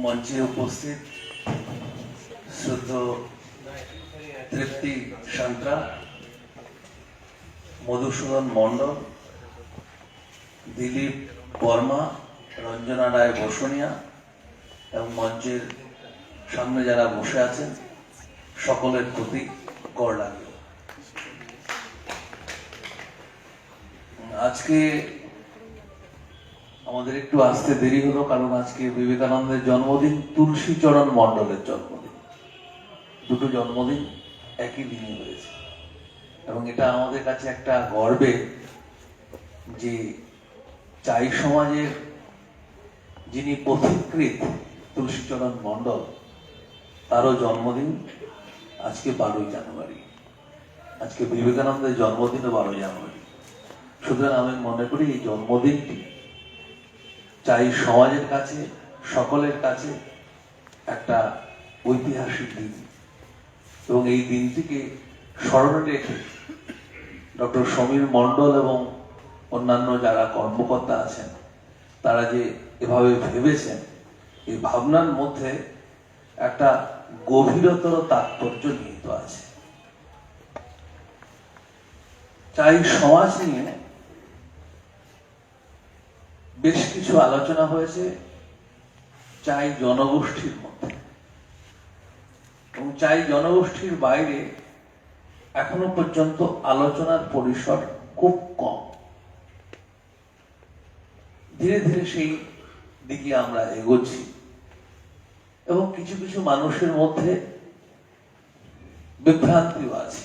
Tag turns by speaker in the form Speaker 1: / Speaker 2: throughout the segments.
Speaker 1: মঞ্চে উপস্থিত শ্রদ্ধেয় তৃপ্তি সান্ত্রা, মধুসূদন মণ্ডল, দিলীপ বর্মা, রঞ্জনা রায় বসুনিয়া এবং মঞ্চের সামনে যারা বসে আছেন সকলের প্রতি গড় লাগল। আজকে আমাদের একটু আসতে দেরি হলো, কারণ আজকে বিবেকানন্দের জন্মদিন, তুলসীচরণ মণ্ডলের জন্মদিন। দুটো জন্মদিন একই দিনে হয়েছে এবং এটা আমাদের কাছে একটা গর্বের যে চাই সমাজের যিনি পথিকৃৎ তুলসীচরণ মণ্ডল, তারও জন্মদিন আজকে 12ই জানুয়ারি। আজকে বিবেকানন্দের জন্মদিনও 12ই জানুয়ারি। সুতরাং আমি মনে করি এই জন্মদিনটি চাই সমাজের কাছে, সকলের কাছে একটা ঐতিহাসিক দিন এবং এই দিনটিকে স্মরণে রেখে ডক্টর সমীর মণ্ডল এবং অন্যান্য যারা কর্মকর্তা আছেন তারা যে এভাবে ভেবেছেন, এই ভাবনার মধ্যে একটা গভীরতর তাৎপর্য নিহিত আছে। চাই সমাজ নিয়ে বেশ কিছু আলোচনা হয়েছে চাই জনগোষ্ঠীর মধ্যে, এবং চাই জনগোষ্ঠীর বাইরে এখনো পর্যন্ত আলোচনার পরিসর খুব কম। ধীরে ধীরে সেই দিকে আমরা এগোচ্ছি এবং কিছু কিছু মানুষের মধ্যে বিভ্রান্তিও আছে।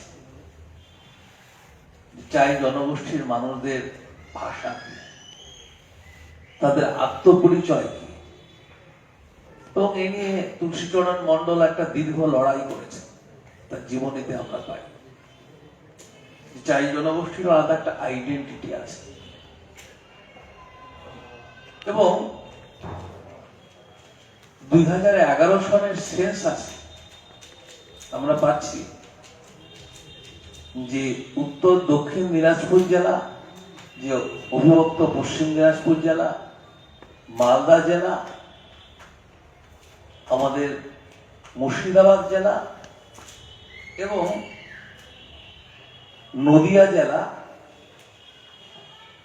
Speaker 1: চাই জনগোষ্ঠীর মানুষদের ভাষা কি, তাদের আত্মপরিচয় কি, এবং এ নিয়ে তুলসীচরণ মণ্ডল একটা দীর্ঘ লড়াই করেছে, তার জীবনীতে আমরা পাই। চাই জনগোষ্ঠীর আলাদা একটা আইডেন্টিটি আছে এবং 2011 সনের সেন্সাস আমরা পাচ্ছি যে উত্তর দক্ষিণ দিনাজপুর জেলা, যে অবিভক্ত পশ্চিম দিনাজপুর জেলা, মালদা জেলা, আমাদের মুর্শিদাবাদ জেলা এবং নদিয়া জেলা,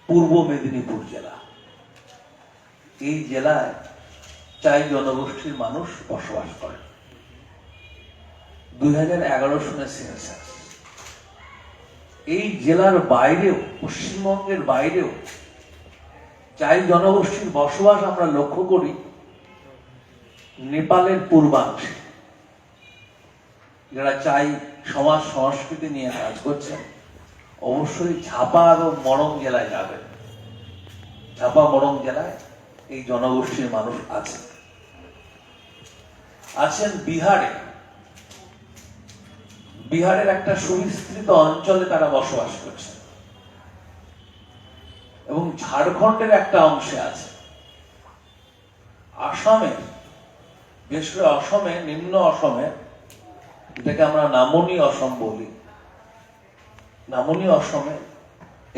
Speaker 1: পূর্ব মেদিনীপুর জেলা, এই জেলায় চাই জনগোষ্ঠীর মানুষ বসবাস করে। 2011 সনের সেন্সাস। এই জেলার বাইরেও, পশ্চিমবঙ্গের বাইরেও চাই জনগোষ্ঠীর বসবাস আমরা লক্ষ্য করি নেপালের পূর্বাংশে। যারা চাই সমাজ সংস্কৃতি নিয়ে কাজ করছেন অবশ্যই ঝাপা এবং মরং জেলায় যাবেন। ঝাপা মরং জেলায় এই জনগোষ্ঠীর মানুষ আছেন। বিহারে, বিহারের একটা সুবিস্তৃত অঞ্চলে তারা বসবাস করছে এবং ঝাড়খণ্ডের একটা অংশে আছে। আসামে, বিশেষ করে অসমে, নিম্ন অসমে, যেটাকে আমরা নামনি অসম বলি, নামনি অসমে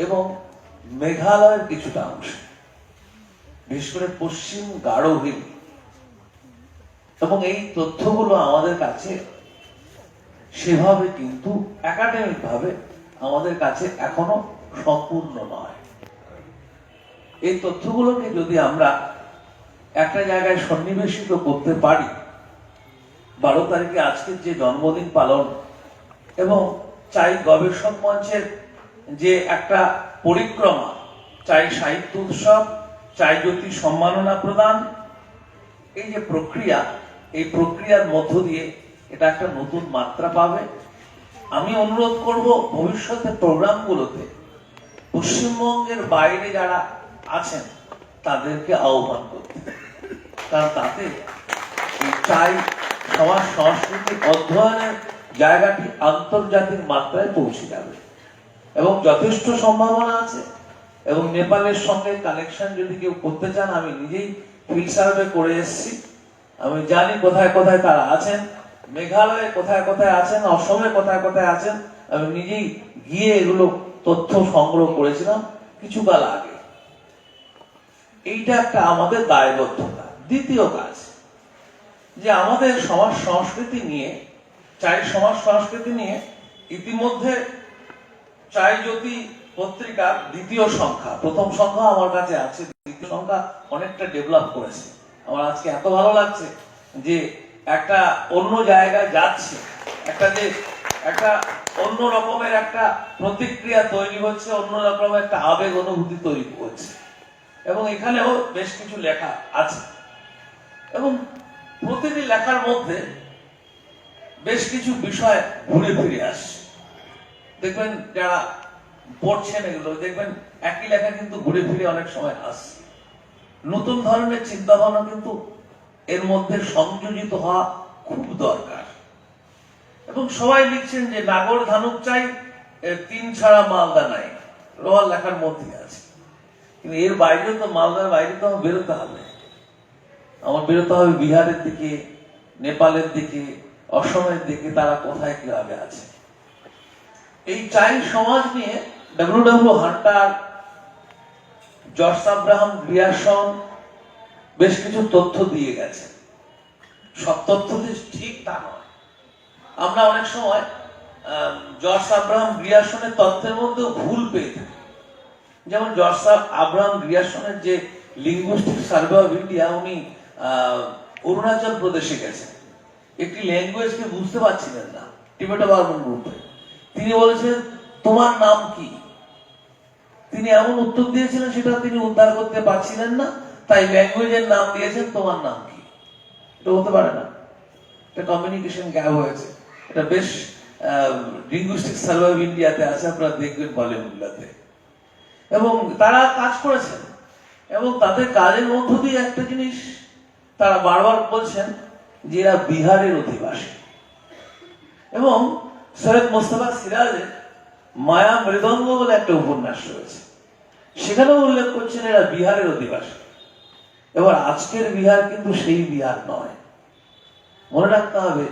Speaker 1: এবং মেঘালয়ের কিছুটা অংশে, বিশেষ করে পশ্চিম গারো হিল। এবং এই তথ্যগুলো আমাদের কাছে সেভাবে কিন্তু একাডেমিক ভাবে আমাদের কাছে এখনো সম্পূর্ণ নয়। এই তথ্যগুলোকে যদি আমরা একটা জায়গায় সন্নিবেশিত করতে পারি, 12 তারিখে আজকের যে জন্মদিন পালন এবং চাই গবেষক মঞ্চের যে একটা পরিক্রমা, চাই সাহিত্য উৎসব, চাই জ্যোতি সম্মাননা প্রদান, এই যে প্রক্রিয়া, এই প্রক্রিয়ার মধ্য দিয়ে এটা একটা নতুন মাত্রা পাবে। আমি অনুরোধ করব ভবিষ্যতে প্রোগ্রামগুলোতে পশ্চিমবঙ্গের বাইরে যারা আছেন তাদেরকে আহ্বান করতে, কারণ তাতে চাই সমাজ সংস্কৃতি অধ্যয়নের জায়গাটি আন্তর্জাতিক মাত্রায় পৌঁছে যাবে এবং যথেষ্ট সম্ভাবনা আছে। এবং নেপালের সঙ্গে কানেকশন যদি কেউ করতে চান, আমি নিজেই ফিল্ড সার্ভে করে এসেছি, আমি জানি কোথায় কোথায় তারা আছেন, মেঘালয়ে কোথায় কোথায় আছেন, অসমে কোথায় কোথায় আছেন। আমি নিজেই গিয়ে এগুলো তথ্য সংগ্রহ করেছিলাম কিছুকাল আগে। এইটা একটা আমাদের দায়বদ্ধতা। দ্বিতীয় কাজ, যে আমাদের সমাজ সংস্কৃতি নিয়ে, চাই সমাজ সংস্কৃতি নিয়ে ইতিমধ্যে চাই জ্যোতি পত্রিকার দ্বিতীয় সংখ্যা, প্রথম সংখ্যা আমার কাছে আছে, দ্বিতীয় সংখ্যা অনেকটা ডেভেলপ করেছে। আমার আজকে এত ভালো লাগছে যে একটা অন্য জায়গায় যাচ্ছে, একটা অন্য রকমের একটা প্রতিক্রিয়া তৈরি হচ্ছে, অন্য রকমের একটা আবেগ অনুভূতি তৈরি করছে, এবং এখানেও বেশ কিছু লেখা আছে, এবং প্রতিটি লেখার মধ্যে বেশ কিছু বিষয় ঘুরে ফিরে আসছে। দেখবেন যারা পড়ছেন এগুলো দেখবেন একই লেখা কিন্তু ঘুরে ফিরে অনেক সময় আসছে। নতুন ধরনের চিন্তা ভাবনা কিন্তু এর মধ্যে সংযোজিত হওয়া খুব দরকার। এবং সবাই লিখছেন যে নাগর ধানুক চাই, তিন ছাড়া মালদা নাই, রোয়াল লেখার মধ্যে আছে। কিন্তু এর বাইরে তো, মালদার বাইরে তো আমার বেরোতে হবে, আমার বেরোতে হবে বিহারের দিকে, নেপালের দিকে, অসমের দিকে, তারা কোথায় কিভাবে আছে। এই চাই সমাজ নিয়ে W Hunter, George Abraham Grierson বেশ কিছু তথ্য দিয়ে গেছে। সব তথ্য যে ঠিক তা নয়। আমরা অনেক সময় জর্জ আব্রাহাম গ্রিয়ারসনের তথ্যের মধ্যে ভুল পেয়ে থাকি। যেমন জর্জ আব্রাহাম গ্রিয়ারসনের যে লিঙ্গুইস্টিক সার্ভে অফ ইন্ডিয়া, উনি অরুণাচল প্রদেশে গেছেন, একটি ল্যাঙ্গুয়েজকে বুঝতে পারছিলেন না, টিবেটো বার্মন গ্রুপে। তিনি বলেছেন তোমার নাম কি, তিনি এমন উত্তর দিয়েছিলেন সেটা তিনি উদ্ধার করতে পারছিলেন না, তাই ল্যাঙ্গুয়েজের নাম দিয়েছেন তোমার নাম কি। এটা হতে পারে না, এটা কমিউনিকেশন গ্যাপ হয়েছে। এটা বেশ লিঙ্গুইস্টিক সার্ভে অফ ইন্ডিয়াতে আছে, আপনারা দেখবেন ভলিউমগুলোতে। এবং তারা কাজ করেছেন, এবং তাদের কাজের মধ্য দিয়ে একটা জিনিস তারা বারবার বলছেন যে এরা বিহারের অধিবাসী। এবং সৈয়দ মোস্তফা সিরাজের মায়া মৃদঙ্গ বলে একটা উপন্যাস রয়েছে, সেখানেও উল্লেখ করছেন এরা বিহারের অধিবাসী। এবার আজকের বিহার কিন্তু সেই বিহার নয়, মনে রাখতে হবে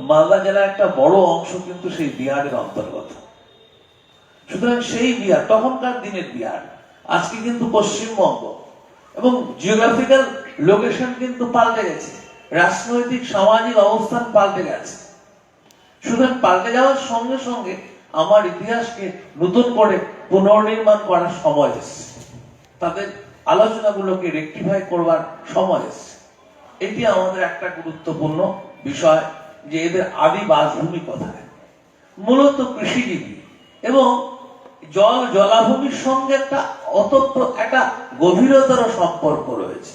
Speaker 1: মালদা জেলার একটা বড় অংশ কিন্তু সেই বিহারের অন্তর্গত। সুতরাং সেই বিহার তখনকার দিনের বিহার, আজকে কিন্তু পশ্চিমবঙ্গ, এবং জিওগ্রাফিক্যাল লোকেশন কিন্তু পাল্টে গেছে, রাজনৈতিক সামাজিক অবস্থান পাল্টে গেছে। সুতরাং পাল্টে যাওয়ার সঙ্গে সঙ্গে আমার ইতিহাসকে নতুন করে পুনর্নির্মাণ করার সময় এসেছে, তাদের আলোচনাগুলোকে রেকটিফাই করবার সময় এসেছে। এটি আমাদের একটা গুরুত্বপূর্ণ বিষয় যে এদের আদি বাসভূমি কোথায়, মূলত কৃষিজীবী, এবং জল জলাভূমির সঙ্গে একটা একটা গভীরতর সম্পর্ক রয়েছে।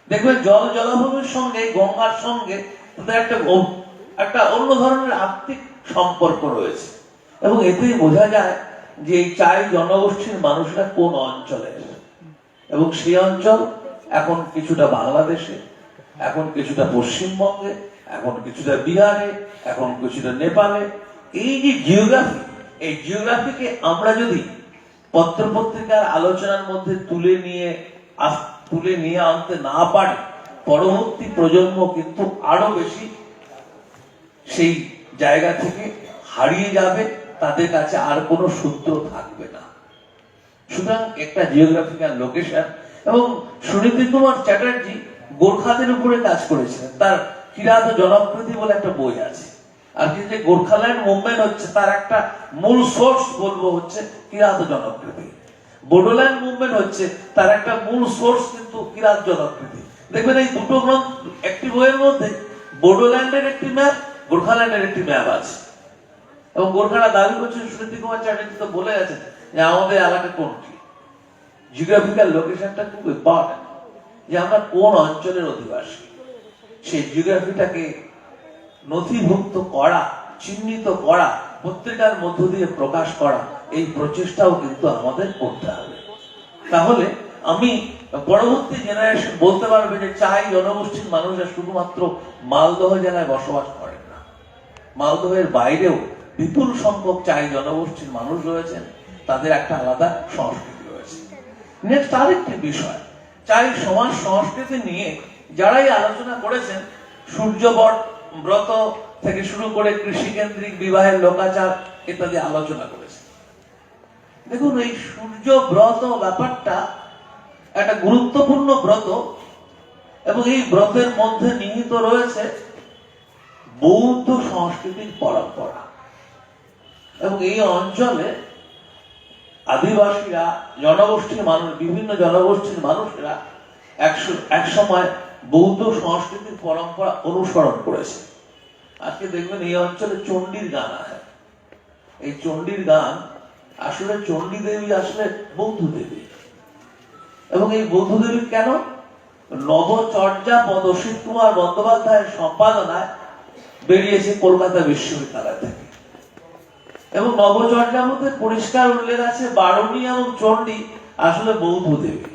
Speaker 1: দেখবেন জল জলাভূমির সঙ্গে, গঙ্গার সঙ্গে তাদের একটা অন্য ধরনের আত্মিক সম্পর্ক রয়েছে, এবং এতেই বোঝা যায় যে এই চাই জনগোষ্ঠীর মানুষরা কোন অঞ্চলের। এবং সেই অঞ্চল এখন কিছুটা বাংলাদেশে, এখন কিছুটা পশ্চিমবঙ্গে, এখন কিছুটা বিহারে, এখন কিছুটা নেপালে। এই যে জিওগ্রাফি, এই জিওগ্রাফিকে আমরা যদি পত্রপত্রিকার আলোচনার মধ্যে তুলে নিয়ে আনতে না পারি, পরবর্তী প্রজন্ম কিন্তু আরো বেশি সেই জায়গা থেকে হারিয়ে যাবে, তাদের কাছে আর কোনো সূত্র থাকবে না। সুতরাং একটা জিওগ্রাফিক্যাল লোকেশন। এবং সুনীতি কুমার চ্যাটার্জি গোর্খাদের উপরে কাজ করেছিলেন, তার কিরাত জনপ্রীতি বলে একটা বই আছে। আর যে গোর্খাল্যান্ড মুভমেন্ট হচ্ছে তার একটা মূল সোর্স বলবো হচ্ছে কিরাত জনপ্রীতি। বোডোল্যান্ড মুভমেন্ট হচ্ছে তার একটা মূল সোর্স কিন্তু কিরাত জনপ্রীতি। দেখবেন এই দুটো গ্রন্থ, একটি বইয়ের মধ্যে বোডোল্যান্ডের একটি ম্যাপ, গোর্খাল্যান্ডের একটি ম্যাপ আছে। এবং গোর্খারা দাবি করছেন, সুনীতি কুমার চ্যাটার্জি তো বলে গেছেন যে আমাদের এলাকা কোনটি। জিওগ্রাফিক্যাল লোকেশনটা খুব ইম্পর্টেন্ট, যে আমরা কোন অঞ্চলের অধিবাসী। সেই জিওগ্রাফিটাকে নথিভুক্ত করা, চিহ্নিত করা, পত্রিকার মধ্য দিয়ে প্রকাশ করা, এই প্রচেষ্টাও কিন্তু আমাদের করতে হবে। তাহলে আমি পরবর্তী জেনারেশন বলতে পারবে যে চাই জনগোষ্ঠীর মানুষরা শুধুমাত্র মালদহ জেলায় বসবাস করেন না, মালদহের বাইরেও বিপুল সংখ্যক চাই জনগোষ্ঠীর মানুষ রয়েছেন, তাদের একটা আলাদা সংস্কৃতি রয়েছে। নেক্সট আরেকটি বিষয়, চাই সমাজ সংস্কৃতি নিয়ে যারাই আলোচনা করেছেন, সূর্য ব্রত থেকে শুরু করে কৃষিকেন্দ্রিক বিবাহের লোকাচার ইত্যাদি আলোচনা করেছেন। দেখুন, এই সূর্য ব্রত ব্যাপারটা একটা গুরুত্বপূর্ণ ব্রত, এবং এই ব্রতের মধ্যে নিহিত রয়েছে বৌদ্ধ সংস্কৃতির পরম্পরা। এবং এই অঞ্চলে আদিবাসীরা, জনগোষ্ঠীর মানুষ, বিভিন্ন জনগোষ্ঠীর মানুষেরা এক সময় বৌদ্ধ সংস্কৃতির পরম্পরা অনুসরণ করেছে। আজকে দেখবেন এই অঞ্চলে চণ্ডীর গান আছে। এই চণ্ডীর গান আসলে চণ্ডী দেবী আসলে বৌদ্ধ দেবী। এবং এই বৌদ্ধ দেবী কেন? নবচর্যা পদশীল কুমার বন্দ্যোপাধ্যায়ের সম্পাদনায় বেরিয়েছে কলকাতা বিশ্ববিদ্যালয় থেকে। এবং নবচর্যার মধ্যে পরিষ্কার উল্লেখ আছে বারুণী এবং চণ্ডী আসলে বৌদ্ধ দেবী।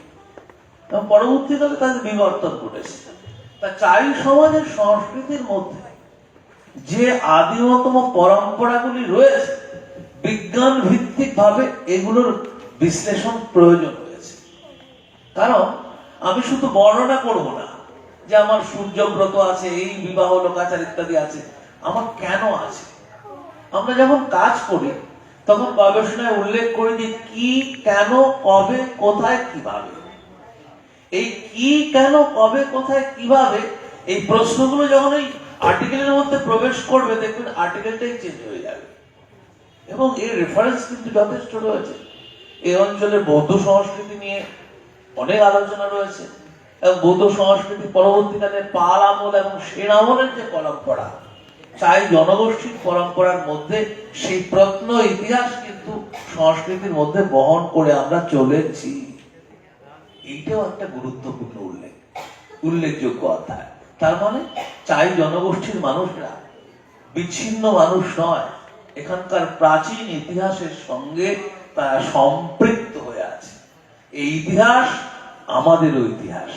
Speaker 1: এবং পরবর্তীকালে তাদের বিবর্তন ঘটেছে। তা চাই সমাজের সংস্কৃতির মধ্যে যে আদিমতম পরম্পরাগুলি রয়েছে, বিজ্ঞান ভিত্তিক ভাবে এগুলোর বিশ্লেষণ প্রয়োজন রয়েছে। কারণ আমি শুধু বর্ণনা করব না যে আমার সূর্যব্রত আছে, এই বিবাহ লোকাচার ইত্যাদি আছে, আমার কেন আছে। আমরা যখন কাজ করি তখন গবেষণায় উল্লেখ করি যে কি, কেন, কবে, কোথায়, কিভাবে। এই কি, কেন, কবে, কোথায়, কিভাবে এই প্রশ্নগুলো যখন এই আর্টিকেলের মধ্যে প্রবেশ করবে, দেখবেন আর্টিকেলটাই চেঞ্জ হয়ে যাবে। এবং এর রেফারেন্স কিন্তু যথেষ্ট রয়েছে। এই অঞ্চলের বৌদ্ধ সংস্কৃতি নিয়ে অনেক আলোচনা রয়েছে। এবং বৌদ্ধ সংস্কৃতি পরবর্তীকালে পাল আমল এবং সেন আমলের যে পরম্পরা, চাই জনগোষ্ঠীর পরম্পরার মধ্যে সেই প্রত্ন ইতিহাস কিন্তু সংস্কৃতির মধ্যে বহন করে আমরা চলেছি। এইটাও একটা গুরুত্বপূর্ণ উল্লেখযোগ্য অধ্যায়। তার মানে চাই জনগোষ্ঠীর মানুষরা বিচ্ছিন্ন মানুষ নয়, এখানকার প্রাচীন ইতিহাসের সঙ্গে তারা সম্পৃক্ত হয়ে আছে। এই ইতিহাস আমাদেরও ইতিহাস,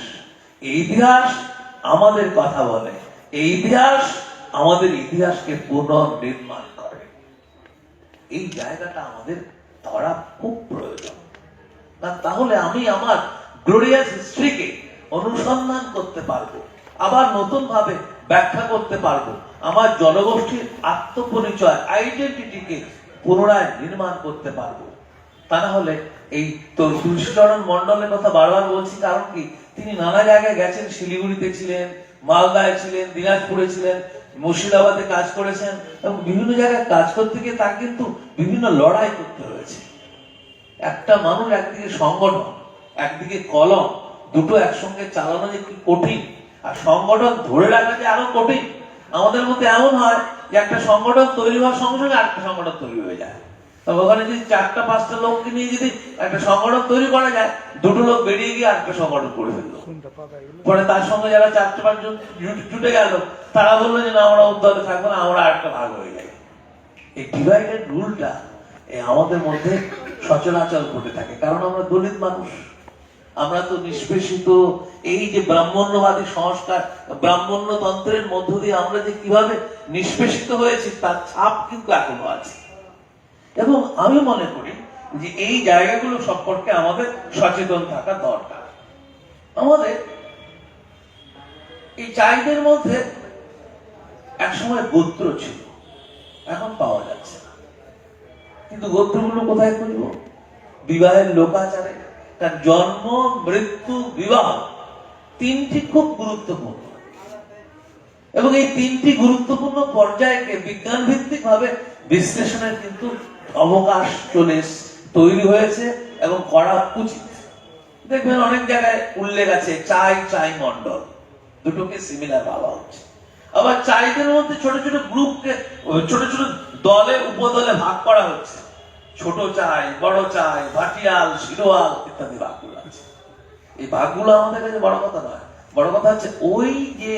Speaker 1: এই ইতিহাস আমাদের কথা বলে, এই ইতিহাস আমাদের ইতিহাসকে পুনর্নির্মাণ করে। এই জায়গাটা আমাদের ধরা খুব প্রয়োজন। তাহলে আমি আমার গ্লোরিয়াস হিস্ট্রিকে অনুসন্ধান করতে পারবো, আবার নতুন ভাবে ব্যাখ্যা করতে পারবো, আমার জনগোষ্ঠীর আত্মপরিচয়, আইডেন্টিটিকে পুনরায় নির্মাণ করতে পারবো। তা না হলে এই তো তুলসীচরণ মন্ডলের কথা বারবার বলছি, কারণ কি তিনি নানা জায়গায় গেছেন, শিলিগুড়িতে ছিলেন, মালদায় ছিলেন, দিনাজপুরে ছিলেন, মুর্শিদাবাদে কাজ করেছেন, এবং বিভিন্ন জায়গায় কাজ করতে গিয়ে তাকে কিন্তু বিভিন্ন লড়াই করতে হয়েছে। একটা মানুষ একদিকে সংগঠন, একদিকে কলম, দুটো একসঙ্গে চালানো যে কি কঠিন, আর সংগঠন ধরে রাখা যে আরো কঠিন। আমাদের মধ্যে এমন হয় যে একটা সংগঠন তৈরি হওয়ার সঙ্গে সঙ্গে আরেকটা সংগঠন তৈরি হয়ে যায়। তবে ওখানে যদি 4-5টা লোককে নিয়ে যদি একটা সংগঠন তৈরি করা যায়, দুটো লোক বেরিয়ে গিয়ে আরেকটা সংগঠন করে ফেললো। পরে তার সঙ্গে যারা 4-5 জন জুটে গেল, তারা বললো যে না, আমরা উদ্যোগে থাকবো না, আমরা আরেকটা ভাগ হয়ে যাই। এই ডিভাইডেড রুলটা আমাদের মধ্যে সচরাচর ঘটে থাকে। কারণ আমরা দলিত মানুষ, আমরা তো নিষ্পেষিত। এই যে ব্রাহ্মণ্যবাদী সংস্কার, ব্রাহ্মণ্যতন্ত্রের মধ্য দিয়ে আমরা যে কিভাবে নিষ্পেষিত হয়েছি তার ছাপ কিন্তু এখনো আছে। এবং আমি মনে করি যে এই জায়গাগুলো সম্পর্কে আমাদের সচেতন থাকা দরকার। আমাদের এই চাইদের মধ্যে একসময় গোত্র ছিল, এখন পাওয়া যাচ্ছে না। কিন্তু গোত্রগুলো কোথায় খুঁজব? বিবাহের লোকাচারে, তার জন্ম, মৃত্যু, বিবাহ, তিনটি খুব গুরুত্বপূর্ণ। এবং এই তিনটি গুরুত্বপূর্ণ পর্যায়কে বিজ্ঞান ভিত্তিক ভাবে বিশ্লেষণের কিন্তু অবকাশ তৈরি হয়েছে এবং করা উচিত। দেখবেন অনেক জায়গায় উল্লেখ আছে চাই মন্ডল, দুটোকে সিমিলার ভাবা হচ্ছে। আবার চাইদের মধ্যে ছোট ছোট গ্রুপকে, ছোট ছোট দলে, উপদলে ভাগ করা হচ্ছে। ছোট চাই, বড় চাই, ভাটিয়াল, শিরোয়াল ইত্যাদি ভাগগুলো আছে। এই ভাগগুলো আমাদের কাছে বড় কথা নয়। বড় কথা হচ্ছে ওই যে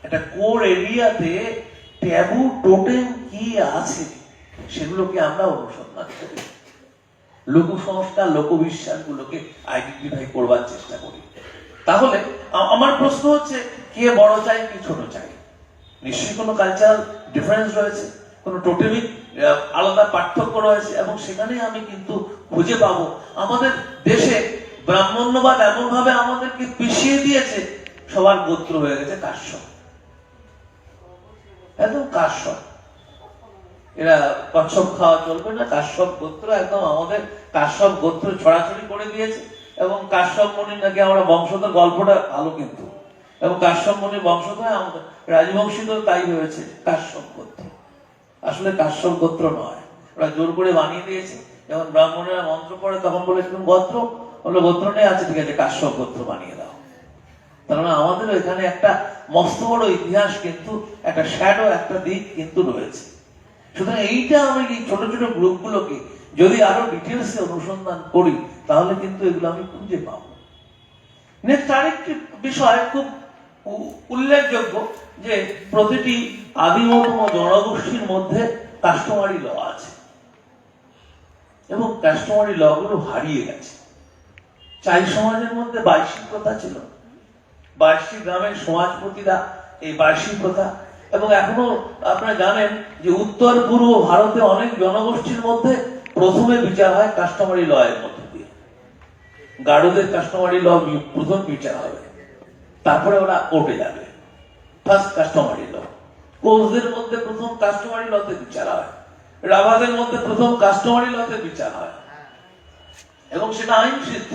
Speaker 1: একটা কোর এরিয়াতে ট্যাবু টোটেম কি আছে সেগুলোকে আমরা অনুসন্ধান করি, লোকসংস্কার, লোকবিশ্বাস গুলোকে আইডেন্টিফাই করবার চেষ্টা করি। তাহলে আমার প্রশ্ন হচ্ছে, কে বড় চাই, কে ছোট চাই? নিশ্চয়ই কোনো কালচারাল ডিফারেন্স রয়েছে, কোনো টোটেমিক আলাদা পার্থক্য রয়েছে। এবং সেখানে আমি কিন্তু খুঁজে পাবো আমাদের দেশে ব্রাহ্মণ্যবাদ এমন ভাবে আমাদেরকে পিছিয়ে দিয়েছে, সবার গোত্র হয়ে গেছে কাশ্যপ, একদম কাশ্যপ। এরা কচ্ছপ খাওয়া চলবে না, কাশ্যপ গোত্র, একদম আমাদের কাশ্যপ গোত্র ছড়াছড়ি করে দিয়েছে। এবং কাশ্যপ মুনির নাকি আমরা বংশধর, গল্পটা ভালো কিন্তু। এবং কাশ্যপ মুনির বংশধর আমাদের রাজবংশীদের তাই হয়েছে কাশ্যপ গোত্র। আসলে কাশ্যপ গোত্র নয়, ওরা জোর করে বানিয়ে দিয়েছে। যখন ব্রাহ্মণেরা মন্ত্র পড়ে তখন বলেছিলেন গোত্র, বললো গোত্র নেই, আছে ঠিক আছে কাশ্যপ গোত্র বানিয়ে দাও। তার মানে আমাদের এখানে একটা মস্ত বড় ইতিহাস, কিন্তু একটা শ্যাডো, একটা দিক কিন্তু রয়েছে। সুতরাং এইটা আমি এই ছোট ছোট গ্রুপগুলোকে যদি আরো ডিটেলসে অনুসন্ধান করি তাহলে কিন্তু এগুলো আমি খুঁজে পাবো। নেক্সট আরেকটি বিষয় খুব উল্লেখযোগ্য যে প্রতিটি আদিমতম জনগোষ্ঠীর মধ্যে কাস্টমারি ল আছে এবং কাস্টমারি ল গুলো হারিয়ে গেছে। চাই সমাজের মধ্যে বার্ষিক প্রথা ছিল, বার্ষিক গ্রামের সমাজপতিরা এই বার্ষিক প্রথা, এবং এখনো আপনারা জানেন যে উত্তর পূর্ব ভারতে অনেক জনগোষ্ঠীর মধ্যে প্রথমে বিচার হয় কাস্টমারি ল এর মধ্যে দিয়ে। গারোদের কাস্টমারি ল প্রথম বিচার হবে, তারপরে ওরা কোর্টে যাবে, ফার্স্ট কাস্টমারি ল। কোচদের মধ্যে প্রথম কাস্টমারি লতে বিচার হয়, রাভাদের মধ্যে প্রথম কাস্টমারি লতে বিচার হয়, এবং সেটা আইন সিদ্ধ।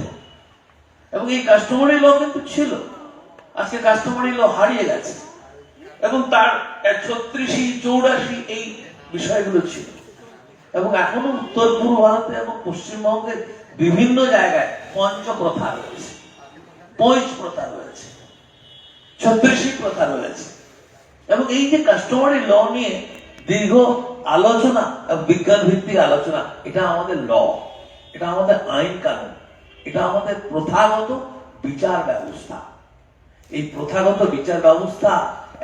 Speaker 1: এবং এই কাস্টমারি ল কিন্তু ছিল, আজকে কাস্টমারি ল হারিয়ে গেছে। এবং তার 36, 84 এই বিষয়গুলো ছিল। এবং এখনো উত্তর পূর্ব ভারতে এবং পশ্চিমবঙ্গের বিভিন্ন জায়গায় পঞ্চ প্রথা রয়েছে, পঁইশ প্রথা রয়েছে, 36 প্রথা রয়েছে। এবং এই যে কাস্টমারি ল নিয়ে দীর্ঘ আলোচনা, বিজ্ঞান ভিত্তিক আলোচনা, এটা আমাদের ল, এটা আমাদের আইন কানুন, এটা আমাদের প্রথাগত বিচার ব্যবস্থা। এই প্রথাগত বিচার ব্যবস্থা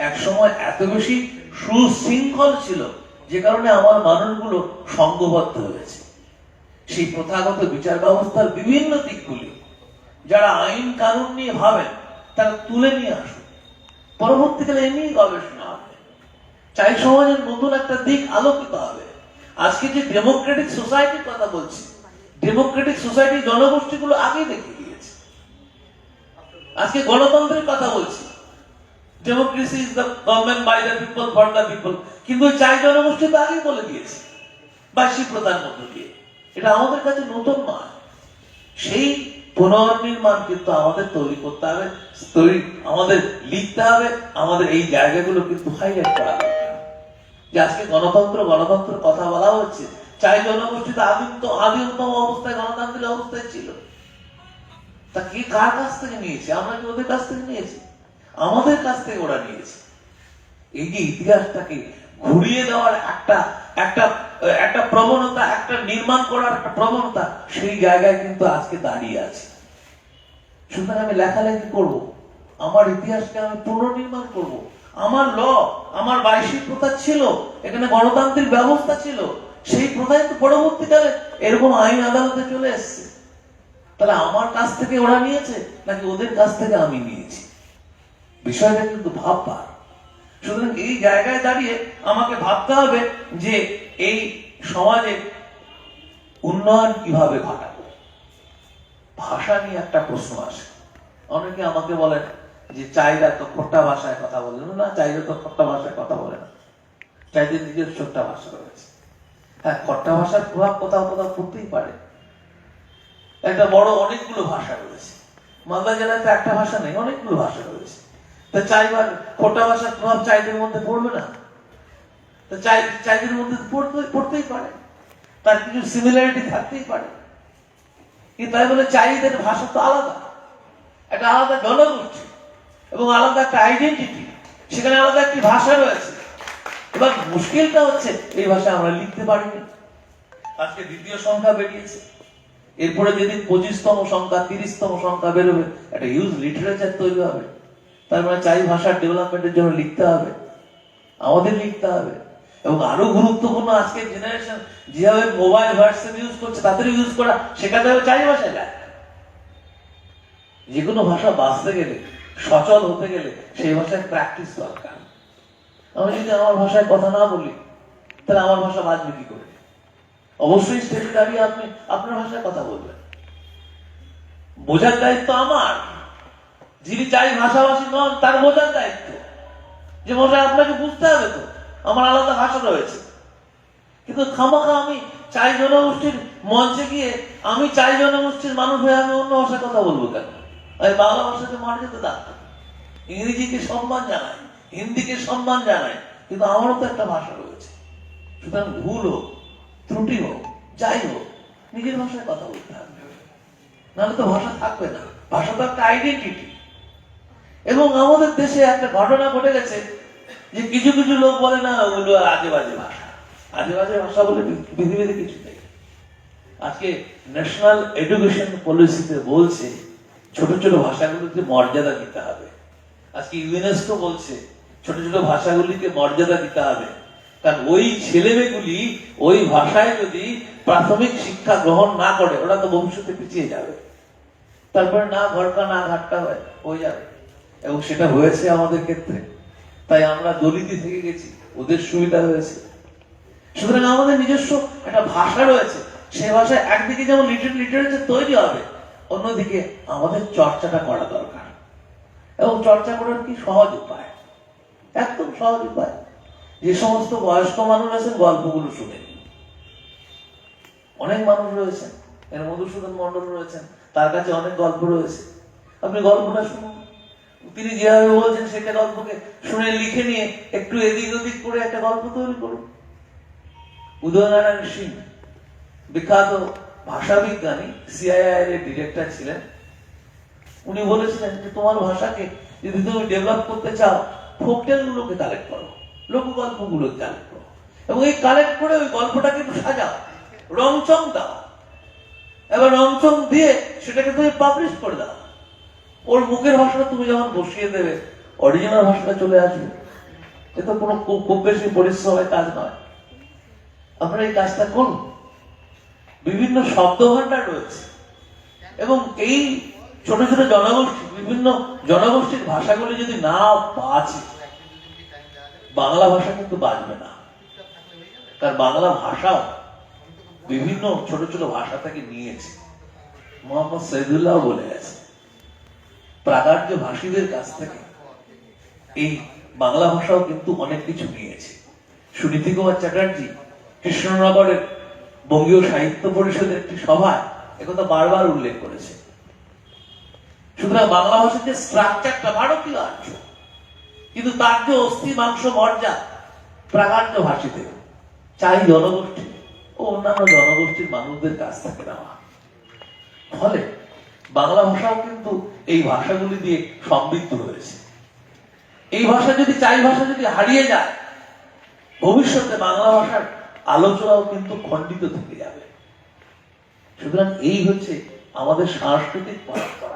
Speaker 1: একসময় এত বেশি সুশৃঙ্খল ছিল যে কারণে আমার মানুষগুলো সংঘবদ্ধ হয়েছে। সেই প্রথাগত বিচার ব্যবস্থার বিভিন্ন দিকগুলি যারা আইন কানুন নিয়ে ভাবেন তারা তুলে নিয়ে আসুন, পরবর্তীকালে এ নিয়ে গবেষণা হবে। চাই সমাজের নতুন একটা দিক আলোকিত হবে। আজকে যে ডেমোক্রেটিক সোসাইটির কথা বলছি, ডেমোক্রেটিক সোসাইটি জনগোষ্ঠীগুলো আগে দেখিয়ে দিয়েছে। আজকে গণতন্ত্রের কথা বলছি, democracy is the government by the people for the people, কিন্তু চাই জনগোষ্ঠী তো আগেই বলে দিয়েছে বার্ষিক প্রধান মধ্য দিয়ে। এটা আমাদের কাছে নতুন নয়। সেই পুনর্নির্মাণ কিন্তু আমাদের তৈরি করতে হবে, আমাদের লিখতে হবে, আমাদের এই জায়গাগুলো কিন্তু হাইলাইট করা হবে। যে আজকে গণতন্ত্র গণতন্ত্রের কথা বলা হচ্ছে, চাই জনগোষ্ঠী তো আদিমতম অবস্থায় গণতান্ত্রিক অবস্থায় ছিল। তা কি কার কাছ থেকে নিয়েছে? আমরা কি ওদের কাছ থেকে নিয়েছি? আমাদের কাছ থেকে ওরা নিয়েছে। এই যে ইতিহাসটাকে ঘুরিয়ে দেওয়ার একটা প্রবণতা, একটা নির্মাণ করার একটা প্রবণতা, সেই জায়গায় কিন্তু আজকে দাঁড়িয়ে আছে। সুতরাং আমি লেখালেখি করব, আমার ইতিহাসকে আমি পুনর্নির্মাণ করব। আমার ল, আমার বার্ষিক প্রথা ছিল, এখানে গণতান্ত্রিক ব্যবস্থা ছিল, সেই প্রথায় তো পরবর্তীকালে এরকম আইন আদালতে চলে এসছে। তাহলে আমার কাছ থেকে ওরা নিয়েছে নাকি ওদের কাছ থেকে আমি নিয়েছি? বিষয়টা কিন্তু ভাববার। সুতরাং এই জায়গায় দাঁড়িয়ে আমাকে ভাবতে হবে যে এই সমাজে উন্নয়ন কিভাবে ঘটাবো। ভাষা নিয়ে একটা প্রশ্ন আসে। অনেকে আমাকে বলেন যে চাইরা তো খোট্টা ভাষায় কথা বলে না। চাইরা তো খোট্টা ভাষায় কথা বলে না, চাইদের নিজস্ব একটা ভাষা রয়েছে। হ্যাঁ, খোট্টা ভাষার প্রভাব কোথাও কোথাও পড়তেই পারে। একটা বড় অনেকগুলো ভাষা রয়েছে। মালদা জেলায় তো একটা ভাষা নেই, অনেকগুলো ভাষা রয়েছে। তা চাইবার খোট্টা ভাষার প্রভাব চাইদের মধ্যে পড়বে না? তো চাইদের মধ্যে পড়তেই পারে, তার কিছু সিমিলারিটি থাকতেই পারে। কিন্তু তাই বলে চাইদের ভাষা তো আলাদা, একটা আলাদা জনগোষ্ঠী এবং আলাদা একটা আইডেন্টিটি, সেখানে আলাদা একটি ভাষা রয়েছে। এবার মুশকিলটা হচ্ছে এই ভাষা আমরা লিখতে পারিনি। আজকে দ্বিতীয় সংখ্যা বেরিয়েছে, এরপরে যেদিন 25তম সংখ্যা 30তম সংখ্যা বেরোবে, একটা হিউজ লিটারেচার তৈরি হবে। তার মানে চাই ভাষার ডেভেলপমেন্টের জন্য লিখতে হবে, আমাদের লিখতে হবে। এবং আরো গুরুত্বপূর্ণ, আজকে জেনারেশন যেভাবে মোবাইল হোয়াটসঅ্যাপ ইউজ করছে, তাদের ইউজ করা শেখাতে হবে চাই ভাষায়। যে কোনো ভাষা বাঁচতে গেলে, সচল হতে গেলে সেই ভাষায় প্র্যাকটিস দরকার। আমি যদি আমার ভাষায় কথা না বলি তাহলে আমার ভাষা বাঁচবে কি করে? অবশ্যই স্টেজে দাঁড়িয়ে আপনি আপনার ভাষায় কথা বলবেন। বোঝার দায়িত্ব আমার। যিনি চাই ভাষাভাষী নন তার বোঝার দায়িত্ব, যে ভাষা আপনাকে বুঝতে হবে। তো আমার আলাদা ভাষা রয়েছে, কিন্তু খামাখা আমি চাই জনগোষ্ঠীর মঞ্চে গিয়ে আমি চাই জনগোষ্ঠীর মানুষ হয়ে আমি অন্য ভাষায় কথা বলবো কেন? আমি বাংলা ভাষাকে মার যেতে দাঁড়াবো। ইংরেজিকে সম্মান জানাই, হিন্দিকে সম্মান জানাই, কিন্তু আমারও তো একটা ভাষা রয়েছে। সুতরাং ভুল হোক, ত্রুটি হোক, যাই হোক, নিজের ভাষায় কথা বলতে হবে, নাহলে তো ভাষা থাকবে না। ভাষা তো একটা আইডেন্টিটি। এবং আমাদের দেশে একটা ঘটনা ঘটে গেছে যে কিছু কিছু লোক বলে না ওগুলো আজে বাজে ভাষা। আজে বাজে ভাষা বলে পৃথিবীতে কিছু নেই। আজকে ন্যাশনাল এডুকেশন পলিসিতে বলছে ছোট ছোট ভাষাগুলোকে মর্যাদা দিতে হবে। আজকে ইউনেস্কো বলছে ছোট ছোট ভাষাগুলিকে মর্যাদা দিতে হবে। কারণ ওই ছেলেমেয়েগুলি ওই ভাষায় যদি প্রাথমিক শিক্ষা গ্রহণ না করে ওরা তো ভবিষ্যতে পিছিয়ে যাবে। তারপরে না ঘরকা না ঘাটকা হয়ে যাবে। এবং সেটা হয়েছে আমাদের ক্ষেত্রে। তাই আমরা দলিতি থেকে গেছি, ওদের সুবিধা হয়েছে। সুতরাং আমাদের নিজস্ব একটা ভাষা রয়েছে, সেই ভাষায় একদিকে যেমন লিটারেচার তৈরি হবে, অন্যদিকে আমাদের চর্চাটা করা দরকার। এবং চর্চা করার কি সহজ উপায়, একদম সহজ উপায়। যে সমস্ত বয়স্ক মানুষ আছেন গল্পগুলো শুনে, অনেক মানুষ রয়েছেন, এর মধুসূদন মন্ডল রয়েছেন, তার কাছে অনেক গল্প রয়েছে, আপনি গল্পটা শুনুন। তিনি যেভাবে বলছেন সেটা গল্পকে শুনে লিখে নিয়ে একটু এদিক ওদিক করে একটা গল্প তৈরি করুন। উদয়নারায়ণ সিং বিখ্যাত ভাষাবিজ্ঞানী, সিআইআই এর ডিরেক্টর ছিলেন। উনি বলেছিলেন যে তোমার ভাষাকে যদি তুমি ডেভেলপ করতে চাও, ফোকটেল গুলোকে কালেক্ট করো, লোকগল্পগুলোকে কালেক্ট করো, এবং এই কালেক্ট করে ওই গল্পটাকে একটু সাজাও, রংচং দাও, এবার রংচং দিয়ে সেটাকে তুমি পাবলিশ করে দাও। ওর মুখের ভাষাটা তুমি যখন বসিয়ে দেবে, অরিজিনাল ভাষাটা চলে আসবে। এটা কোনো খুব বেশি পরিশ্রমের কাজ নয়। আপনারা এই কাজটা করুন। বিভিন্ন শব্দ ভান্ডার রয়েছে, এবং এই ছোট ছোট জনগোষ্ঠী, বিভিন্ন জনগোষ্ঠীর ভাষাগুলি যদি না বাঁচে, বাংলা ভাষা কিন্তু বাঁচবে না। কারণ বাংলা ভাষাও বিভিন্ন ছোট ছোট ভাষা থেকে নিয়েছে। মোহাম্মদ সৈদুল্লাহ বলে গেছে প্রাগার্য ভাষীদের কাছ থেকে এই বাংলা ভাষাও কিন্তু অনেক কিছু নিয়েছে। সুনীতি কুমার চ্যাটার্জি কৃষ্ণনগরের বঙ্গীয় সাহিত্য পরিষদের একটি সভায় একথা বারবার উল্লেখ করেছে। সুতরাং বাংলা ভাষার যে স্ট্রাকচারটা ভারতীয় আর্য, কিন্তু তার যে অস্থি মাংস মর্যা প্রাগার্য ভাষীদের, চাই জনগোষ্ঠী ও অন্যান্য জনগোষ্ঠীর মানুষদের কাছ থেকে নেওয়া। ফলে বাংলা ভাষাও কিন্তু এই ভাষাগুলি দিয়ে সমৃদ্ধ হয়েছে। এই ভাষা যদি, চাই ভাষা যদি হারিয়ে যায়, ভবিষ্যতে বাংলা ভাষার আলোচনাও কিন্তু খণ্ডিত থেকে যাবে। সুতরাং এই হচ্ছে আমাদের সাংস্কৃতিক পরম্পরা।